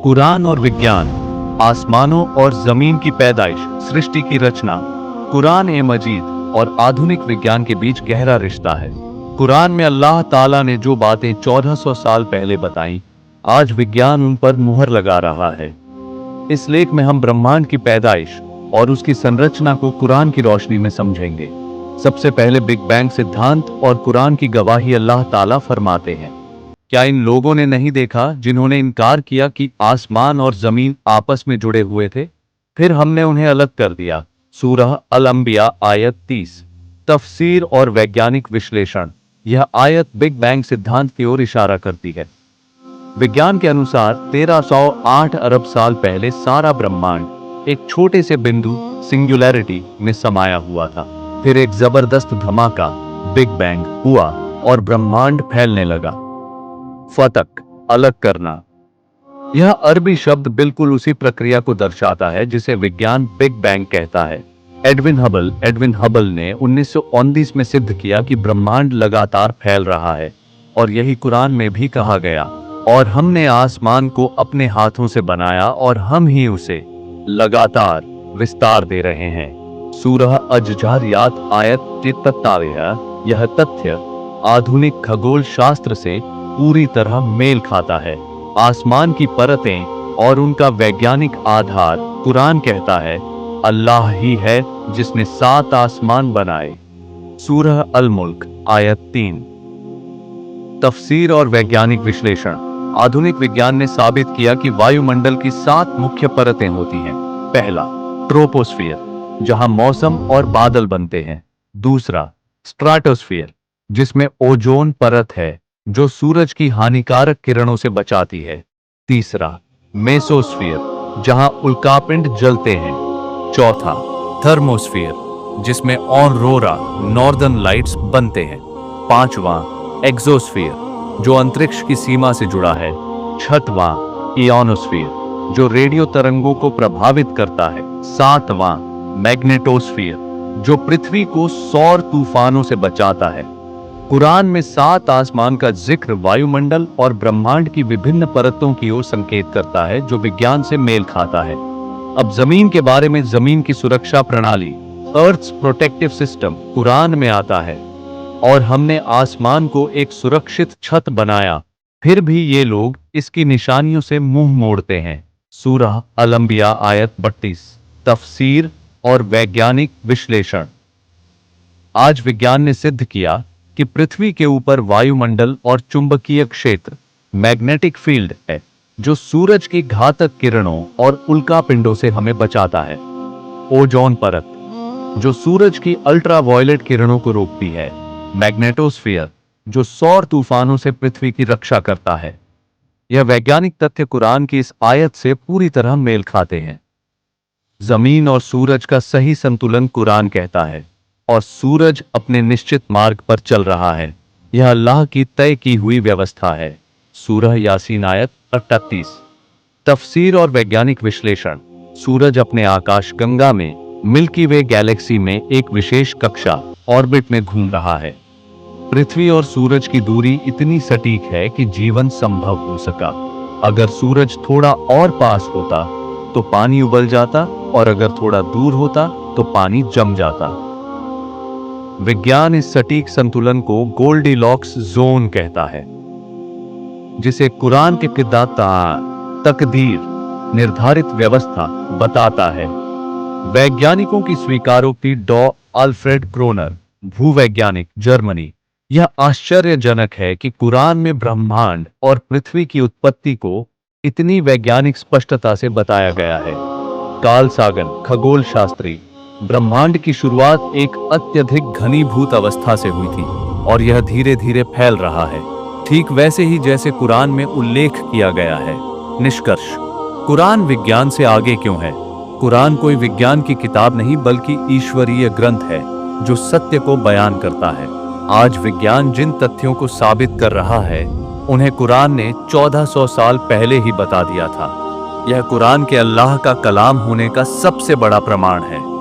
कुरान और विज्ञान, आसमानों और जमीन की पैदाइश, सृष्टि की रचना। कुरान ए मजीद और आधुनिक विज्ञान के बीच गहरा रिश्ता है। कुरान में अल्लाह ताला ने जो बातें 1400 साल पहले बताई, आज विज्ञान उन पर मुहर लगा रहा है। इस लेख में हम ब्रह्मांड की पैदाइश और उसकी संरचना को कुरान की रोशनी में समझेंगे। सबसे पहले बिग बैंग सिद्धांत और कुरान की गवाही अल्लाह ताला फरमाते हैं, क्या इन लोगों ने नहीं देखा जिन्होंने इनकार किया कि आसमान और जमीन आपस में जुड़े हुए थे, फिर हमने उन्हें अलग कर दिया। सूरह अल-अंबिया आयत 30। तफसीर और वैज्ञानिक विश्लेषण। यह आयत बिग बैंग सिद्धांत की ओर इशारा करती है। विज्ञान के अनुसार 1308 अरब साल पहले सारा ब्रह्मांड एक छोटे से बिंदु सिंगुलैरिटी में समाया हुआ था। फिर एक जबरदस्त धमाका बिग बैंग हुआ और ब्रह्मांड फैलने लगा। फतक, अलग करना। यह अरबी शब्द बिल्कुल उसी प्रक्रिया को दर्शाता है जिसे विज्ञान बिग बैंग कहता है। एडविन हबल ने 1919 में सिद्ध किया कि ब्रह्मांड लगातार फैल रहा है, और यही कुरान में भी कहा गया, और हमने आसमान को अपने हाथों से बनाया और हम ही उसे लगातार विस्तार दे रहे हैं। सूरह अज-जारियात आयत 43। यह तथ्य आधुनिक खगोल शास्त्र से पूरी तरह मेल खाता है। आसमान की परतें और उनका वैज्ञानिक आधार। कुरान कहता है, अल्लाह ही है जिसने 7 आसमान बनाए। सूरह अल-मुल्क आयत 3। तफसीर और वैज्ञानिक विश्लेषण। आधुनिक विज्ञान ने साबित किया कि वायुमंडल की 7 मुख्य परतें होती हैं। पहला, ट्रोपोस्फियर, जहां मौसम और बादल बनते हैं। दूसरा, स्ट्राटोस्फियर, जिसमें ओजोन परत है जो सूरज की हानिकारक किरणों से बचाती है। तीसरा, मेसोस्फियर, जहां उल्कापिंड जलते हैं। चौथा, थर्मोस्फियर, जिसमें ऑरोरा नॉर्दर्न लाइट्स बनते हैं। पांचवां, एक्सोस्फियर, जो अंतरिक्ष की सीमा से जुड़ा है। छठवां, इयोनोस्फियर, जो रेडियो तरंगों को प्रभावित करता है। सातवां, मैग्नेटोस्फियर, जो पृथ्वी को सौर तूफानों से बचाता है। कुरान में 7 आसमान का जिक्र वायुमंडल और ब्रह्मांड की विभिन्न परतों की ओर संकेत करता है, जो विज्ञान से मेल खाता है। अब जमीन के बारे में। जमीन की सुरक्षा प्रणाली, अर्थ्स प्रोटेक्टिव सिस्टम, कुरान में आता है, और हमने आसमान को एक सुरक्षित छत बनाया, फिर भी ये लोग इसकी निशानियों से मुंह मोड़ते हैं। सूरह अल-अंबिया आयत 32। तफसीर और वैज्ञानिक विश्लेषण। आज विज्ञान ने सिद्ध किया कि पृथ्वी के ऊपर वायुमंडल और चुंबकीय क्षेत्र, मैग्नेटिक फील्ड है, जो सूरज की घातक किरणों और उल्कापिंडों से हमें बचाता है। ओजोन परत, जो सूरज की अल्ट्रावायलेट किरणों को रोकती है। मैग्नेटोस्फियर, जो सौर तूफानों से पृथ्वी की रक्षा करता है। यह वैज्ञानिक तथ्य कुरान की इस आयत से पूरी तरह मेल खाते हैं। जमीन और सूरज का सही संतुलन। कुरान कहता है, और सूरज अपने निश्चित मार्ग पर चल रहा है। यह अल्लाह की तय की हुई व्यवस्था है। सूरह यासीन आयत 38। तफसीर और वैज्ञानिक विश्लेषण। सूरज अपने आकाश गंगा में मिल्की वे गैलेक्सी में एक विशेष कक्षा ऑर्बिट में घूम रहा है। पृथ्वी और सूरज की दूरी इतनी सटीक है कि जीवन संभव हो सका। अगर सूरज थोड़ा और पास होता तो पानी उबल जाता, और अगर थोड़ा दूर होता तो पानी जम जाता। विज्ञान इस सटीक संतुलन को गोल्डीलॉक्स जोन कहता है, जिसे कुरान के किद्दाता तकदीर, निर्धारित व्यवस्था बताता है। वैज्ञानिकों की स्वीकारोक्ति। डॉ अल्फ्रेड क्रोनर, भूवैज्ञानिक, जर्मनी। यह आश्चर्यजनक है कि कुरान में ब्रह्मांड और पृथ्वी की उत्पत्ति को इतनी वैज्ञानिक स्पष्टता से बताया गया है। कार्ल सागन, खगोल शास्त्री। ब्रह्मांड की शुरुआत एक अत्यधिक घनीभूत अवस्था से हुई थी, और यह धीरे धीरे फैल रहा है, ठीक वैसे ही जैसे कुरान में उल्लेख किया गया है। निष्कर्ष। कुरान विज्ञान से आगे क्यों है? कुरान कोई विज्ञान की किताब नहीं, बल्कि ईश्वरीय ग्रंथ है जो सत्य को बयान करता है। आज विज्ञान जिन तथ्यों को साबित कर रहा है, उन्हें कुरान ने 1400 साल पहले ही बता दिया था। यह कुरान के अल्लाह का कलाम होने का सबसे बड़ा प्रमाण है।